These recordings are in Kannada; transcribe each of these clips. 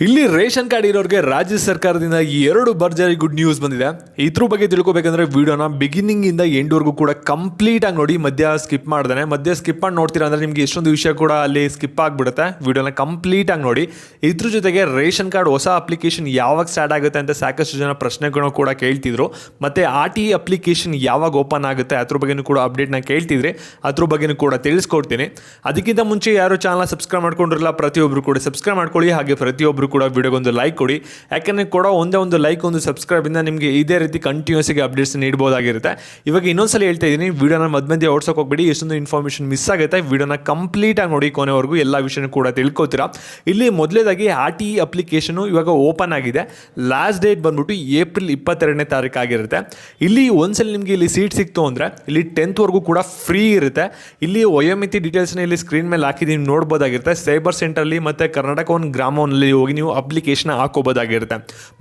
ಇಲ್ಲಿ ರೇಷನ್ ಕಾರ್ಡ್ ಇರೋರಿಗೆ ರಾಜ್ಯ ಸರ್ಕಾರದಿಂದ ಎರಡು ಭರ್ಜರಿ ಗುಡ್ ನ್ಯೂಸ್ ಬಂದಿದೆ. ಇದ್ರ ಬಗ್ಗೆ ತಿಳ್ಕೊಬೇಕಂದ್ರೆ ವಿಡಿಯೋನ ಬಿಗಿನಿಂಗ್ ಇಂದ ಎಂಡ್ ವರೆಗೂ ಕೂಡ ಕಂಪ್ಲೀಟ್ ಆಗಿ ನೋಡಿ. ಮಧ್ಯ ಸ್ಕಿಪ್ ಮಾಡಿ ನೋಡ್ತೀರಾ ಅಂದ್ರೆ ನಿಮ್ಗೆ ಎಷ್ಟೊಂದು ವಿಷಯ ಕೂಡ ಅಲ್ಲಿ ಸ್ಕಿಪ್ ಆಗ್ಬಿಡುತ್ತೆ. ವಿಡಿಯೋನ ಕಂಪ್ಲೀಟ್ ಆಗಿ ನೋಡಿ. ಇದ್ರ ಜೊತೆಗೆ ರೇಷನ್ ಕಾರ್ಡ್ ಹೊಸ ಅಪ್ಲಿಕೇಶನ್ ಯಾವಾಗ ಸ್ಟಾರ್ಟ್ ಆಗುತ್ತೆ ಅಂತ ಸಾಕಷ್ಟು ಜನ ಪ್ರಶ್ನೆಗಳನ್ನು ಕೂಡ ಕೇಳ್ತಿದ್ರು. ಮತ್ತೆ RTE ಅಪ್ಲಿಕೇಶನ್ ಯಾವಾಗ ಓಪನ್ ಆಗುತ್ತೆ ಅದ್ರ ಬಗ್ಗೆನೂ ಕೂಡ ಅಪ್ಡೇಟ್ನ ಕೇಳ್ತಿದ್ರೆ ಅದ್ರ ಬಗ್ಗೆನೂ ಕೂಡ ತಿಳಿಸ್ಕೊಡ್ತೀನಿ. ಅದಕ್ಕಿಂತ ಮುಂಚೆ ಯಾರು ಚಾನಲ್ ಸಬ್ಸ್ಕ್ರೈಬ್ ಮಾಡ್ಕೊಂಡಿರಲ್ಲ ಪ್ರತಿಯೊಬ್ಬರು ಕೂಡ ಸಬ್ಸ್ಕ್ರೈಬ್ ಮಾಡ್ಕೊಳ್ಳಿ. ಹಾಗೆ ಪ್ರತಿಯೊಬ್ಬರು ಕೂಡ ವಿಡಿಯೋಗೊಂದು ಲೈಕ್ ಕೊಡಿ. ಯಾಕಂದರೆ ಕೂಡ ಒಂದೇ ಒಂದು ಲೈಕ್ ಒಂದು ಸಬ್ಸ್ಕ್ರೈಬಿಂದ ನಿಮಗೆ ಇದೇ ರೀತಿ ಕಂಟಿನ್ಯೂಸ್ ಆಗಿ ಅಪ್ಡೇಟ್ಸ್ ನೀಡಬಹುದಾಗಿರುತ್ತೆ. ಇವಾಗ ಇನ್ನೊಂದ್ಸಲ ಹೇಳ್ತಾ ಇದ್ದೀನಿ, ವಿಡಿಯೋನ ಮಧ್ಯ ಓಡಿಸೋಕೆ ಹೋಗ್ಬೇಡಿ. ಎಷ್ಟೊಂದು ಇನ್ಫಾರ್ಮೇಷನ್ ಮಿಸ್ ಆಗುತ್ತೆ. ವಿಡಿಯೋನ ಕಂಪ್ಲೀಟ್ ಆಗಿ ನೋಡಿ ಕೊನೆವರೆಗೂ ಎಲ್ಲ ವಿಷಯನೂ ಕೂಡ ತಿಳ್ಕೊತೀರಾ. ಇಲ್ಲಿ ಮೊದಲೇದಾಗಿ RTE ಅಪ್ಲಿಕೇಶನ್ ಇವಾಗ ಓಪನ್ ಆಗಿದೆ. ಲಾಸ್ಟ್ ಡೇಟ್ ಬಂದ್ಬಿಟ್ಟು ಏಪ್ರಿಲ್ 22ನೇ ತಾರೀಕು ಆಗಿರುತ್ತೆ. ಇಲ್ಲಿ ಒಂದ್ಸಲ ನಿಮಗೆ ಇಲ್ಲಿ ಸೀಟ್ ಸಿಕ್ತು ಅಂದರೆ ಇಲ್ಲಿ 10th ವರೆಗೂ ಕೂಡ ಫ್ರೀ ಇರುತ್ತೆ. ಇಲ್ಲಿ ವಯೋಮಿತಿ ಡೀಟೇಲ್ಸ್ನ ಇಲ್ಲಿ ಸ್ಕ್ರೀನ್ ಮೇಲೆ ಹಾಕಿದ್ದೀನಿ ನೋಡ್ಬೋದಾಗಿರುತ್ತೆ. ಸೈಬರ್ ಸೆಂಟ್ರಲ್ಲಿ ಮತ್ತು ಕರ್ನಾಟಕ ಒಂದು ಗ್ರಾಮವನ್ನಲ್ಲಿ ಹೋಗಿ ನೀವು ಅಪ್ಲಿಕೇಶನ್ ಹಾಕೋಬೋದಾಗಿರುತ್ತೆ.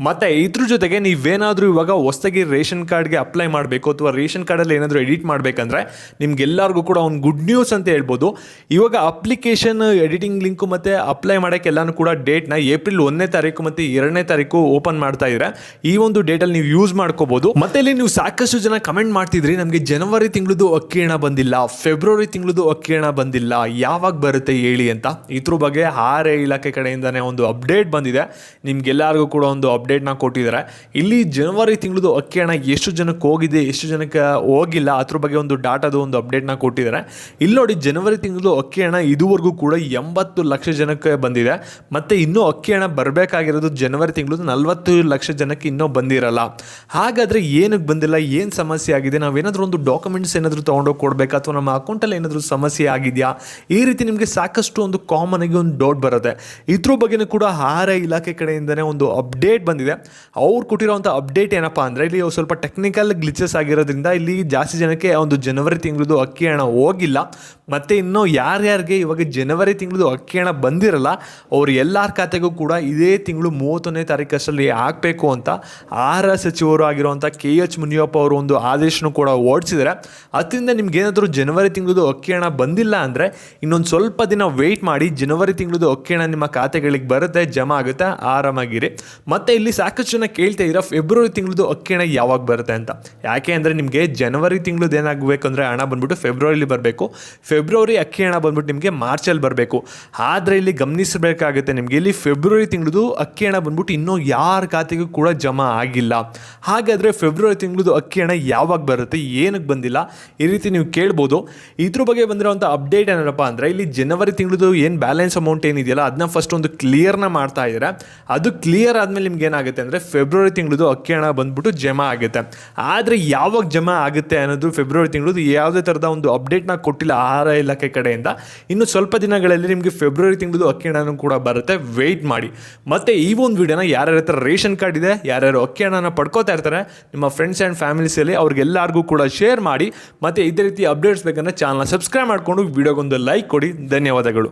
ಮತ್ತು ಇದ್ರ ಜೊತೆಗೆ ನೀವೇನಾದರೂ ಇವಾಗ ಹೊಸದಾಗಿ ರೇಷನ್ ಕಾರ್ಡ್ಗೆ ಅಪ್ಲೈ ಮಾಡಬೇಕು ಅಥವಾ ರೇಷನ್ ಕಾರ್ಡಲ್ಲಿ ಏನಾದರೂ ಎಡಿಟ್ ಮಾಡಬೇಕಂದ್ರೆ ನಿಮ್ಗೆಲ್ಲರಿಗೂ ಕೂಡ ಒಂದು ಗುಡ್ ನ್ಯೂಸ್ ಅಂತ ಹೇಳ್ಬೋದು. ಇವಾಗ ಅಪ್ಲಿಕೇಶನ್ ಎಡಿಟಿಂಗ್ ಲಿಂಕು ಮತ್ತು ಅಪ್ಲೈ ಮಾಡೋಕ್ಕೆಲ್ಲನೂ ಕೂಡ ಡೇಟ್ನ ಏಪ್ರಿಲ್ 1ನೇ ತಾರೀಕು ಮತ್ತು 2ನೇ ತಾರೀಕು ಓಪನ್ ಮಾಡ್ತಾ ಇದ್ದಾರೆ. ಈ ಒಂದು ಡೇಟಲ್ಲಿ ನೀವು ಯೂಸ್ ಮಾಡ್ಕೋಬೋದು. ಮತ್ತೆ ಇಲ್ಲಿ ನೀವು ಸಾಕಷ್ಟು ಜನ ಕಮೆಂಟ್ ಮಾಡ್ತಿದ್ರಿ, ನಮಗೆ ಜನವರಿ ತಿಂಗಳದು ಅಕ್ಕಿ ಹಣ ಬಂದಿಲ್ಲ, ಫೆಬ್ರವರಿ ತಿಂಗಳದು ಅಕ್ಕಿ ಹಣ ಬಂದಿಲ್ಲ, ಯಾವಾಗ ಬರುತ್ತೆ ಹೇಳಿ ಅಂತ. ಇದ್ರ ಬಗ್ಗೆ ಆಹಾರ ಇಲಾಖೆ ಕಡೆಯಿಂದನೇ ಒಂದು ಅಪ್ಡೇಟ್ ಬಂದಿದೆ. ನಿಮ್ಗೆಲ್ಲರಿಗೂ ಕೂಡ ಒಂದು ಅಪ್ಡೇಟ್ನ ಕೊಟ್ಟಿದ್ದಾರೆ. ಇಲ್ಲಿ ಜನವರಿ ತಿಂಗಳದು ಅಕ್ಕಿ ಹಣ ಎಷ್ಟು ಜನಕ್ಕೆ ಹೋಗಿದೆ, ಎಷ್ಟು ಜನಕ್ಕೆ ಹೋಗಿಲ್ಲ ಅದ್ರ ಬಗ್ಗೆ ಒಂದು ಡಾಟಾದ ಒಂದು ಅಪ್ಡೇಟ್ನ ಕೊಟ್ಟಿದ್ದಾರೆ. ಇಲ್ಲಿ ನೋಡಿ, ಜನವರಿ ತಿಂಗಳದು ಅಕ್ಕಿ ಹಣ ಇದುವರೆಗೂ ಕೂಡ 80 ಲಕ್ಷ ಜನಕ್ಕೆ ಬಂದಿದೆ. ಮತ್ತು ಇನ್ನೂ ಅಕ್ಕಿ ಹಣ ಬರಬೇಕಾಗಿರೋದು ಜನವರಿ ತಿಂಗಳದು 40 ಲಕ್ಷ ಜನಕ್ಕೆ ಇನ್ನೂ ಬಂದಿರಲ್ಲ. ಹಾಗಾದರೆ ಏನಕ್ಕೆ ಬಂದಿಲ್ಲ, ಏನು ಸಮಸ್ಯೆ ಆಗಿದೆ, ನಾವೇನಾದರೂ ಒಂದು ಡಾಕ್ಯುಮೆಂಟ್ಸ್ ಏನಾದರೂ ತೊಗೊಂಡೋಗಿ ಕೊಡಬೇಕಾ ಅಥವಾ ನಮ್ಮ ಅಕೌಂಟಲ್ಲಿ ಏನಾದರೂ ಸಮಸ್ಯೆ ಆಗಿದೆಯಾ, ಈ ರೀತಿ ನಿಮಗೆ ಸಾಕಷ್ಟು ಒಂದು ಕಾಮನ್ ಆಗಿ ಒಂದು ಡೌಟ್ ಬರುತ್ತೆ. ಇದ್ರ ಬಗ್ಗೆನೂ ಕೂಡ ಆಹಾರ ಇಲಾಖೆ ಕಡೆಯಿಂದನೇ ಒಂದು ಅಪ್ಡೇಟ್ ಬಂದಿದೆ. ಅವ್ರು ಕೊಟ್ಟಿರೋವಂಥ ಅಪ್ಡೇಟ್ ಏನಪ್ಪ ಅಂದರೆ ಇಲ್ಲಿ ಸ್ವಲ್ಪ ಟೆಕ್ನಿಕಲ್ ಗ್ಲಿಚಸ್ ಆಗಿರೋದ್ರಿಂದ ಇಲ್ಲಿ ಜಾಸ್ತಿ ಜನಕ್ಕೆ ಒಂದು ಜನವರಿ ತಿಂಗಳದು ಅಕ್ಕಿ ಹಣ ಹೋಗಿಲ್ಲ. ಮತ್ತು ಇನ್ನೂ ಯಾರ್ಯಾರಿಗೆ ಇವಾಗ ಜನವರಿ ತಿಂಗಳದು ಅಕ್ಕಿ ಹಣ ಬಂದಿರಲ್ಲ ಅವ್ರು ಎಲ್ಲರ ಖಾತೆಗೂ ಕೂಡ ಇದೇ ತಿಂಗಳು 31ನೇ ತಾರೀಕಷ್ಟಲ್ಲಿ ಹಾಕಬೇಕು ಅಂತ ಆಹಾರ ಸಚಿವರು ಆಗಿರುವಂಥ KH ಮುನಿಯಪ್ಪ ಅವರು ಒಂದು ಆದೇಶನೂ ಕೂಡ ಹೊರಡಿಸಿದ್ದಾರೆ. ಅದರಿಂದ ನಿಮ್ಗೇನಾದರೂ ಜನವರಿ ತಿಂಗಳದು ಅಕ್ಕಿ ಹಣ ಬಂದಿಲ್ಲ ಅಂದರೆ ಇನ್ನೊಂದು ಸ್ವಲ್ಪ ದಿನ ವೆಯ್ಟ್ ಮಾಡಿ. ಜನವರಿ ತಿಂಗಳದು ಅಕ್ಕಿ ಹಣ ನಿಮ್ಮ ಖಾತೆಗಳಿಗೆ ಬರುತ್ತೆ, ಜಮಾ ಆಗುತ್ತೆ, ಆರಾಮಾಗಿರಿ. ಮತ್ತು ಇಲ್ಲಿ ಸಾಕಷ್ಟು ಜನ ಕೇಳ್ತಾ ಇದ್ದೀರಾ ಫೆಬ್ರವರಿ ತಿಂಗಳದು ಅಕ್ಕಿ ಹಣ ಯಾವಾಗ ಬರುತ್ತೆ ಅಂತ. ಯಾಕೆ ಅಂದರೆ ನಿಮಗೆ ಜನವರಿ ತಿಂಗಳದು ಏನಾಗಬೇಕಂದ್ರೆ ಹಣ ಬಂದ್ಬಿಟ್ಟು ಫೆಬ್ರವರಿಲಿ ಬರಬೇಕು, ಫೆಬ್ರವರಿ ಅಕ್ಕಿ ಹಣ ಬಂದ್ಬಿಟ್ಟು ನಿಮಗೆ ಮಾರ್ಚಲ್ಲಿ ಬರಬೇಕು. ಆದರೆ ಇಲ್ಲಿ ಗಮನಿಸಬೇಕಾಗುತ್ತೆ, ನಿಮಗೆ ಇಲ್ಲಿ ಫೆಬ್ರವರಿ ತಿಂಗಳದು ಅಕ್ಕಿ ಹಣ ಬಂದ್ಬಿಟ್ಟು ಇನ್ನೂ ಯಾರ ಖಾತೆಗೂ ಕೂಡ ಜಮಾ ಆಗಿಲ್ಲ. ಹಾಗಾದರೆ ಫೆಬ್ರವರಿ ತಿಂಗಳದು ಅಕ್ಕಿ ಹಣ ಯಾವಾಗ ಬರುತ್ತೆ, ಏನಕ್ಕೆ ಬಂದಿಲ್ಲ, ಈ ರೀತಿ ನೀವು ಕೇಳ್ಬೋದು. ಇದ್ರ ಬಗ್ಗೆ ಬಂದಿರೋಂಥ ಅಪ್ಡೇಟ್ ಏನಪ್ಪ ಅಂದರೆ ಇಲ್ಲಿ ಜನವರಿ ತಿಂಗಳದು ಏನು ಬ್ಯಾಲೆನ್ಸ್ ಅಮೌಂಟ್ ಏನಿದೆಯಲ್ಲ ಅದನ್ನ ಫಸ್ಟ್ ಒಂದು ಕ್ಲಿಯರ್ನ ಮಾಡ್ತಾ ಇದ್ದಾರೆ. ಅದು ಕ್ಲಿಯರ್ ಆದಮೇಲೆ ನಿಮ್ಗೆ ಏನಾಗುತ್ತೆ ಅಂದರೆ ಫೆಬ್ರವರಿ ತಿಂಗಳದು ಅಕ್ಕಿ ಹಣ ಬಂದ್ಬಿಟ್ಟು ಜಮಾ ಆಗುತ್ತೆ. ಆದರೆ ಯಾವಾಗ ಜಮಾ ಆಗುತ್ತೆ ಅನ್ನೋದು ಫೆಬ್ರವರಿ ತಿಂಗಳದು ಯಾವುದೇ ಥರದ ಒಂದು ಅಪ್ಡೇಟ್ನ ಕೊಟ್ಟಿಲ್ಲ ಆಹಾರ ಇಲಾಖೆ ಕಡೆಯಿಂದ. ಇನ್ನು ಸ್ವಲ್ಪ ದಿನಗಳಲ್ಲಿ ನಿಮಗೆ ಫೆಬ್ರವರಿ ತಿಂಗಳದು ಅಕ್ಕಿ ಹಣನೂ ಕೂಡ ಬರುತ್ತೆ, ವೆಯ್ಟ್ ಮಾಡಿ. ಮತ್ತು ಈ ಒಂದು ವಿಡಿಯೋನ ಯಾರ್ಯಾರ ಹತ್ರ ರೇಷನ್ ಕಾರ್ಡ್ ಇದೆ, ಯಾರ್ಯಾರು ಅಕ್ಕಿ ಹಣನ ಪಡ್ಕೋತಾ ಇರ್ತಾರೆ ನಿಮ್ಮ ಫ್ರೆಂಡ್ಸ್ ಆ್ಯಂಡ್ ಫ್ಯಾಮಿಲೀಸಲ್ಲಿ ಅವ್ರಿಗೆಲ್ಲರಿಗೂ ಕೂಡ ಶೇರ್ ಮಾಡಿ. ಮತ್ತು ಇದೇ ರೀತಿ ಅಪ್ಡೇಟ್ಸ್ ಬೇಕಂದರೆ ಚಾನಲ್ನ ಸಬ್ಸ್ಕ್ರೈಬ್ ಮಾಡಿಕೊಂಡು ವಿಡಿಯೋಗೊಂದು ಲೈಕ್ ಕೊಡಿ. ಧನ್ಯವಾದಗಳು.